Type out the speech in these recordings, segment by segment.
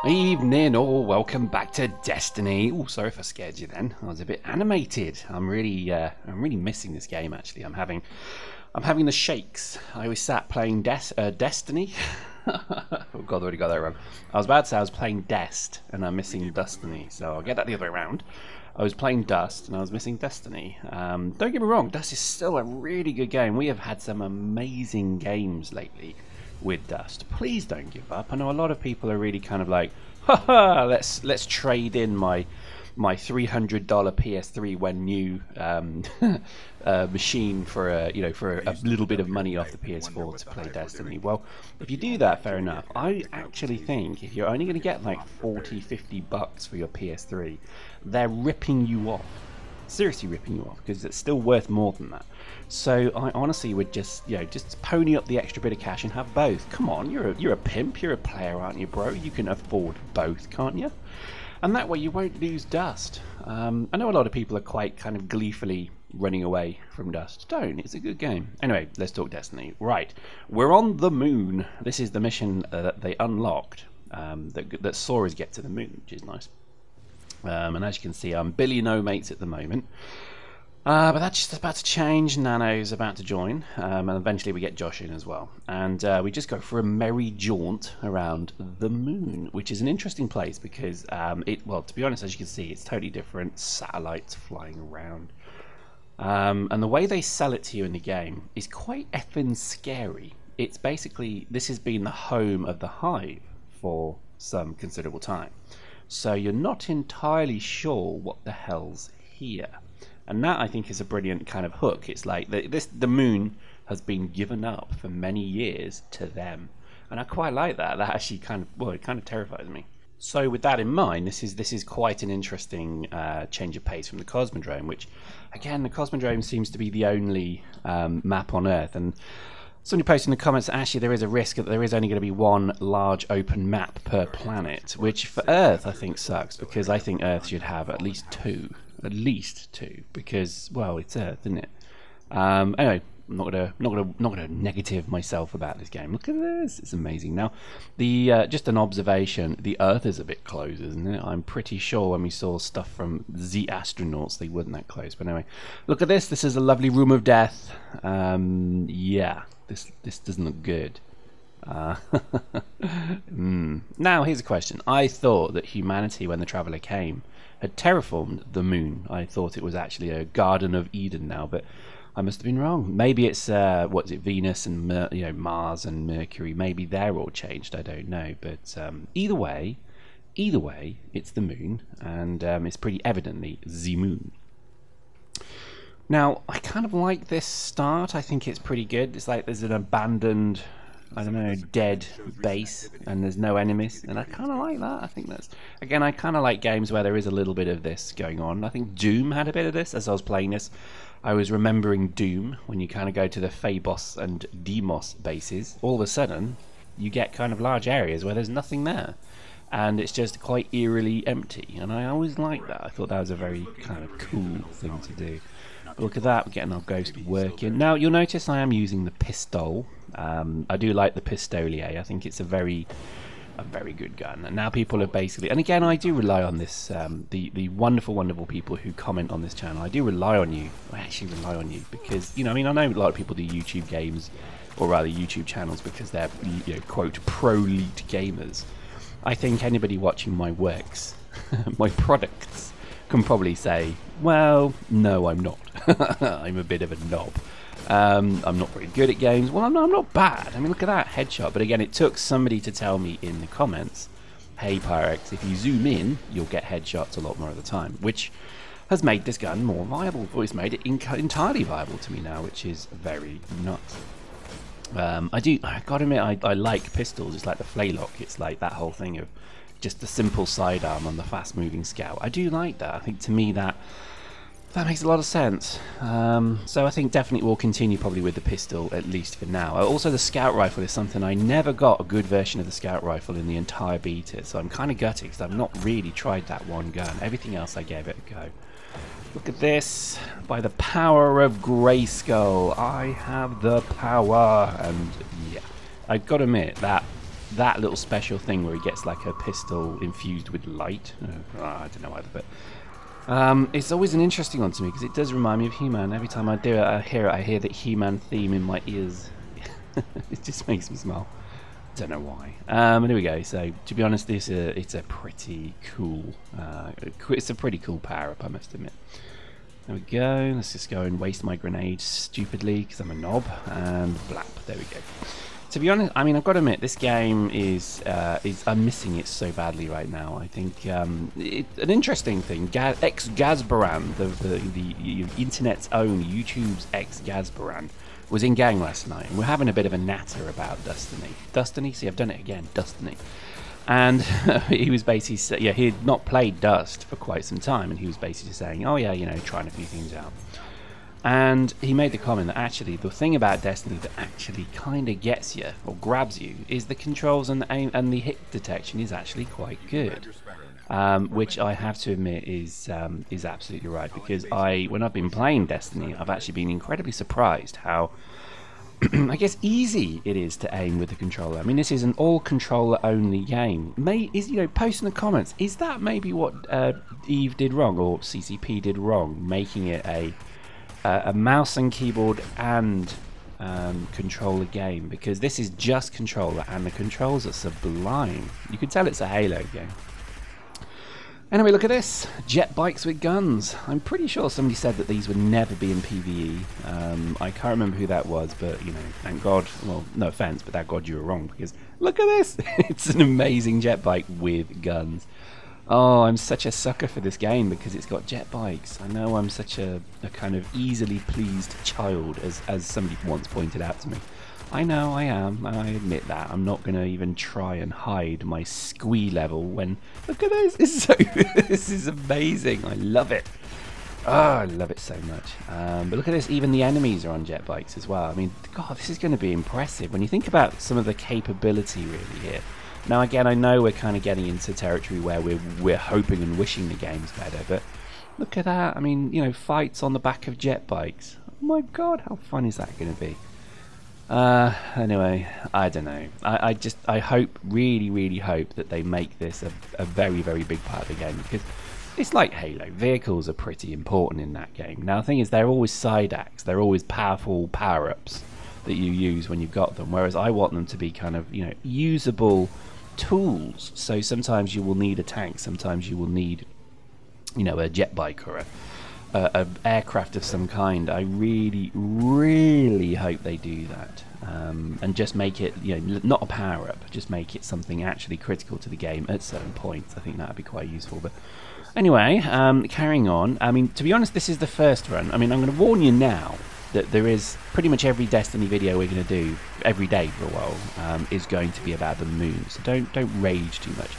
Evening, or welcome back to Destiny. Oh, sorry if I scared you then. I was a bit animated. I'm really missing this game. Actually, I'm having the shakes. I was sat playing Destiny. Oh God, I already got that wrong. I was about to say I was playing Dest, and I'm missing Destiny. So I'll get that the other way around. I was playing Dust, and I was missing Destiny. Don't get me wrong, Dust is still a really good game. We have had some amazing games lately with Dust. Please don't give up. I know a lot of people are really kind of like, haha, let's trade in my $300 PS3 when new machine for a little bit of money off the PS4 to play Destiny. Well, if you do that, fair enough. I actually think if you're only going to get like 40-50 bucks for your PS3, they're ripping you off. Seriously ripping you off, because it's still worth more than that. So I honestly would just pony up the extra bit of cash and have both. Come on, you're a pimp, you're a player, aren't you, bro? You can afford both, can't you? And that way you won't lose Dust. I know a lot of people are quite kind of gleefully running away from Dust. Don't, it's a good game. Anyway, let's talk Destiny. Right, we're on the moon. This is the mission that they unlocked, that saw us get to the moon, which is nice. And as you can see, I'm Billy No Mates at the moment. But that's just about to change. Nano's about to join, and eventually we get Josh in as well. And we just go for a merry jaunt around the moon, which is an interesting place because well, to be honest, as you can see, it's totally different. Satellites flying around. And the way they sell it to you in the game is quite effing scary. It's basically, this has been the home of the Hive for some considerable time. So you're not entirely sure what the hell's here. And that, I think, is a brilliant kind of hook. It's like the moon has been given up for many years to them. And I quite like that. That actually it kind of terrifies me. So with that in mind, this is quite an interesting change of pace from the Cosmodrome, which, again, the Cosmodrome seems to be the only map on Earth. And somebody posted in the comments that actually there is a risk that there is only going to be one large open map per planet, which for Earth I think sucks, because I think Earth should have at least two, because, well, it's Earth, isn't it? Anyway, I'm not gonna negative myself about this game. Look at this, it's amazing. Now, just an observation: the Earth is a bit close, isn't it? I'm pretty sure when we saw stuff from ZEE astronauts, they weren't that close. But anyway, look at this. This is a lovely room of death. Yeah. This doesn't look good. Now, here's a question. I thought that humanity, when the Traveller came, had terraformed the moon. I thought it was actually a Garden of Eden now, but I must have been wrong. Maybe it's, Venus and Mars and Mercury. Maybe they're all changed. I don't know. But either way, it's the moon, and it's pretty evidently the moon. Now, I kind of like this start. I think it's pretty good. It's like there's an abandoned, I don't know, dead base, and there's no enemies. And I kind of like that. I think that's, again, I kind of like games where there is a little bit of this going on. I think Doom had a bit of this. As I was playing this, I was remembering Doom, when you kind of go to the Phabos and Deimos bases. All of a sudden, you get kind of large areas where there's nothing there. And it's just quite eerily empty. And I always liked that. I thought that was a very kind of cool thing to do. Look at that, we're getting our ghost working. Now, you'll notice I am using the pistol. I do like the pistolier. I think it's a very good gun. And now people are basically, and again, I do rely on this, the wonderful, wonderful people who comment on this channel. I do rely on you. I actually rely on you because, I know a lot of people do YouTube games, or rather YouTube channels, because they're, quote, pro-elite gamers. I think anybody watching my works, my products, can probably say, well, no, I'm not. I'm a bit of a knob. I'm not very good at games. Well, I'm not bad. I mean, look at that headshot. But again, it took somebody to tell me in the comments, hey, Pyrex, if you zoom in, you'll get headshots a lot more of the time, which has made this gun more viable. Or it's made it entirely viable to me now, which is very nuts. I gotta admit, I like pistols. It's like the Flaylock. It's like that whole thing of just the simple sidearm on the fast-moving scout. I do like that. I think to me that makes a lot of sense. So I think definitely we'll continue probably with the pistol, at least for now. Also, the scout rifle is something I never got a good version of the scout rifle in the entire beta, so I'm kind of gutted because I've not really tried that one gun. Everything else I gave it a go. Look at this. By the power of Grayskull, I have the power. And yeah, I've got to admit that that little special thing where he gets like a pistol infused with light. I don't know either, but it's always an interesting one to me because it does remind me of He-Man. Every time I do it, I hear that He-Man theme in my ears. It just makes me smile. Don't know why. Here we go. So to be honest, it's a pretty cool. It's a pretty cool power up, I must admit. There we go. Let's just go and waste my grenade stupidly because I'm a knob. And blap. There we go. To be honest, I mean, I've got to admit, this game is I'm missing it so badly right now. I think an interesting thing, ex-Gazbaran, the internet's own, YouTube's ex-Gazbaran, was in gang last night, and we're having a bit of a natter about Destiny. See, I've done it again, Destiny. And he was basically, yeah, he had not played Dust for quite some time, and he was basically saying, oh yeah, you know, trying a few things out. And he made the comment that actually the thing about Destiny that actually kind of gets you or grabs you is the controls and the aim and the hit detection is actually quite good, which I have to admit is absolutely right, because when I've been playing Destiny, I've actually been incredibly surprised how I guess easy it is to aim with the controller. I mean, this is an all controller only game. Post in the comments, is that maybe what Eve did wrong or CCP did wrong, making it a mouse and keyboard and controller game? Because this is just controller and the controls are sublime. You can tell it's a Halo game. Anyway, look at this. Jet bikes with guns. I'm pretty sure somebody said that these would never be in PvE. I can't remember who that was, but, you know, thank God. Well, no offense, but thank God you were wrong, because look at this. It's an amazing jet bike with guns. Oh, I'm such a sucker for this game because it's got jet bikes. I know I'm such a kind of easily pleased child, as somebody once pointed out to me. I know I am, I admit that. I'm not going to even try and hide my squee level when... Look at this, this is amazing, I love it. Oh, I love it so much. But look at this, even the enemies are on jet bikes as well. I mean, God, this is going to be impressive when you think about some of the capability really here. Now again, I know we're kind of getting into territory where we're hoping and wishing the game's better, but look at that. I mean, you know, fights on the back of jet bikes. Oh my God, how fun is that going to be? Anyway, I don't know. I hope, really hope that they make this a very, very big part of the game, because it's like Halo. Vehicles are pretty important in that game. Now the thing is, they're always side acts. They're always powerful power-ups that you use when you've got them, whereas I want them to be kind of, you know, usable tools. So sometimes you will need a tank, sometimes you will need, you know, a jet bike or a aircraft of some kind. I really hope they do that, and just make it, you know, not a power up, just make it something actually critical to the game at certain points. I think that would be quite useful. But anyway, carrying on. I mean, to be honest, this is the first run. I mean, I'm going to warn you now that there is pretty much every Destiny video we're going to do every day for a while is going to be about the moon. So don't rage too much.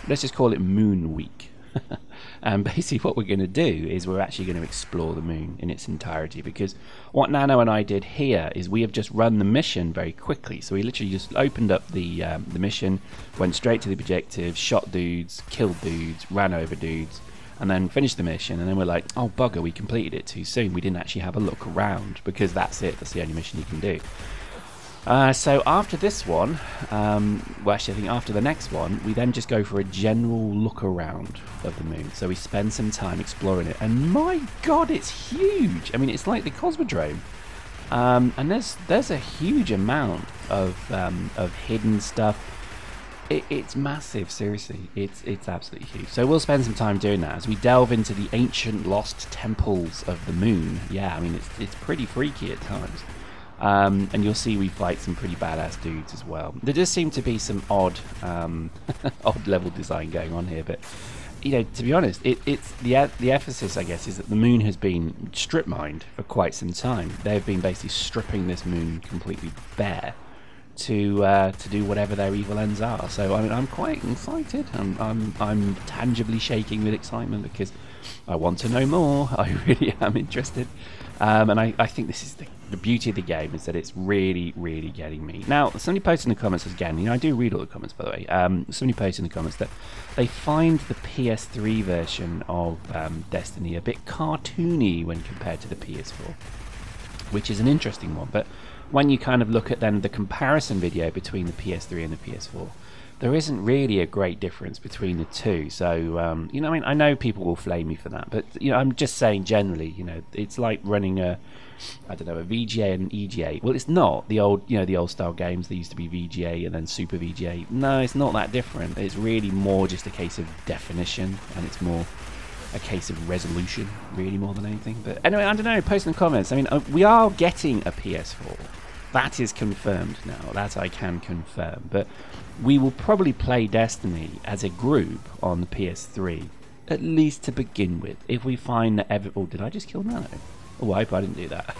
Let's just call it Moon Week. And basically what we're going to do is we're actually going to explore the moon in its entirety, because what Nano and I did here is we have just run the mission very quickly. So we literally just opened up the mission, went straight to the objective, shot dudes, killed dudes, ran over dudes, and then finished the mission, and then we're like, oh bugger, we completed it too soon. We didn't actually have a look around, because that's it, that's the only mission you can do. So after this one, well actually I think after the next one, we then just go for a general look around of the moon. So we spend some time exploring it, and my God, it's huge. I mean, it's like the Cosmodrome, and there's a huge amount of hidden stuff. It's massive, seriously. It's absolutely huge. So we'll spend some time doing that as we delve into the ancient lost temples of the moon. Yeah, I mean, it's pretty freaky at times. And you'll see we fight some pretty badass dudes as well. There does seem to be some odd level design going on here, but you know, to be honest, it's the emphasis, I guess, is that the moon has been strip mined for quite some time. They've been basically stripping this moon completely bare to do whatever their evil ends are. So I mean, I'm quite excited. I'm tangibly shaking with excitement because I want to know more. I really am interested, and I think this is the beauty of the game, is that it's really getting me. Now, somebody posted in the comments again, you know, I do read all the comments, by the way. Somebody posted in the comments that they find the PS3 version of Destiny a bit cartoony when compared to the PS4, which is an interesting one. But when you kind of look at then the comparison video between the PS3 and the PS4, there isn't really a great difference between the two. So you know, I mean, I know people will flame me for that, but you know, I'm just saying generally, you know, it's like running a, I don't know, a VGA and an EGA. Well, it's not the old, you know, the old style games. They used to be VGA and then Super VGA. No, it's not that different. It's really more just a case of definition, and it's more a case of resolution, really, more than anything. But anyway, I don't know. Post in the comments. I mean, we are getting a PS4. That is confirmed now. That I can confirm. But we will probably play Destiny as a group on the PS3, at least to begin with. If we find that oh, did I just kill Nano? Oh, I hope I didn't do that.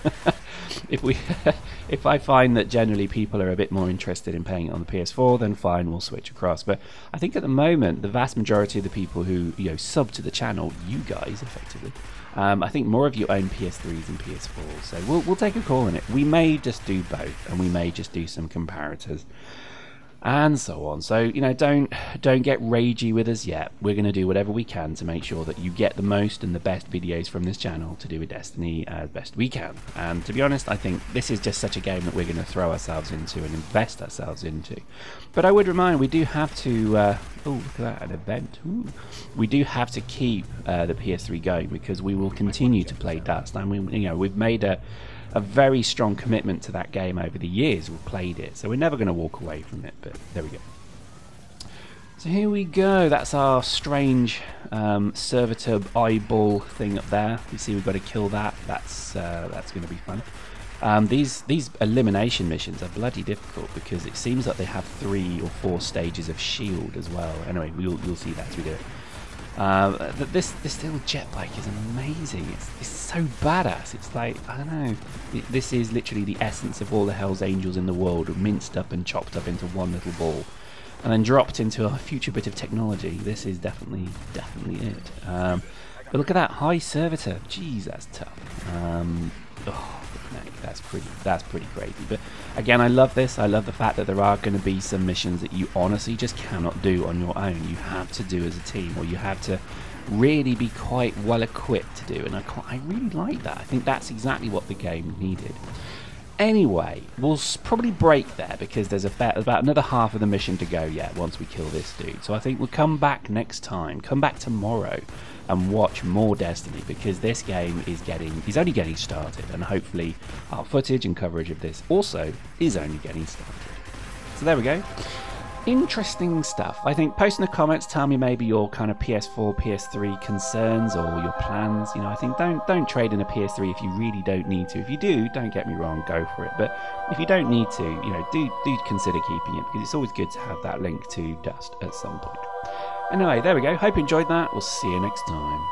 If I find that generally people are a bit more interested in playing it on the PS4, then fine, we'll switch across. But I think at the moment, the vast majority of the people who, you know, sub to the channel, you guys, effectively, I think more of you own PS3s and PS4s. So we'll take a call on it. We may just do both, and we may just do some comparators, and so on. So, you know, don't get ragey with us yet. We're going to do whatever we can to make sure that you get the most and the best videos from this channel to do with Destiny as best we can. And to be honest, I think this is just such a game that we're going to throw ourselves into and invest ourselves into. But I would remind, we do have to oh, look at that, an event. Ooh. We do have to keep the PS3 going, because we will continue to play Dust, and we've made a very strong commitment to that game over the years. We've played it, so we're never going to walk away from it. But there we go. So here we go. That's our strange servitor eyeball thing up there. You see, we've got to kill that. That's going to be fun. These elimination missions are bloody difficult, because it seems like they have 3 or 4 stages of shield as well. Anyway, you'll see that as we do it. This little jet bike is amazing. It's so badass. It's like, I don't know, this is literally the essence of all the Hells Angels in the world, minced up and chopped up into one little ball, and then dropped into a future bit of technology. This is definitely it. But look at that high servitor. Jeez, that's tough. Oh, that's pretty crazy. But again, I love this. I love the fact that there are going to be some missions that you honestly just cannot do on your own. You have to do as a team, or you have to really be quite well equipped to do. And I really like that. I think that's exactly what the game needed. Anyway, we'll probably break there, because there's about another half of the mission to go yet once we kill this dude. So I think we'll come back next time, come back tomorrow, and watch more Destiny, because this game is only getting started, and hopefully our footage and coverage of this also is only getting started. So there we go. Interesting stuff. I think post in the comments, tell me maybe your kind of PS4, PS3 concerns or your plans. You know, I think don't trade in a PS3 if you really don't need to. If you do, don't get me wrong, go for it. But if you don't need to, you know, do consider keeping it, because it's always good to have that link to Dust at some point. Anyway, there we go. Hope you enjoyed that. We'll see you next time.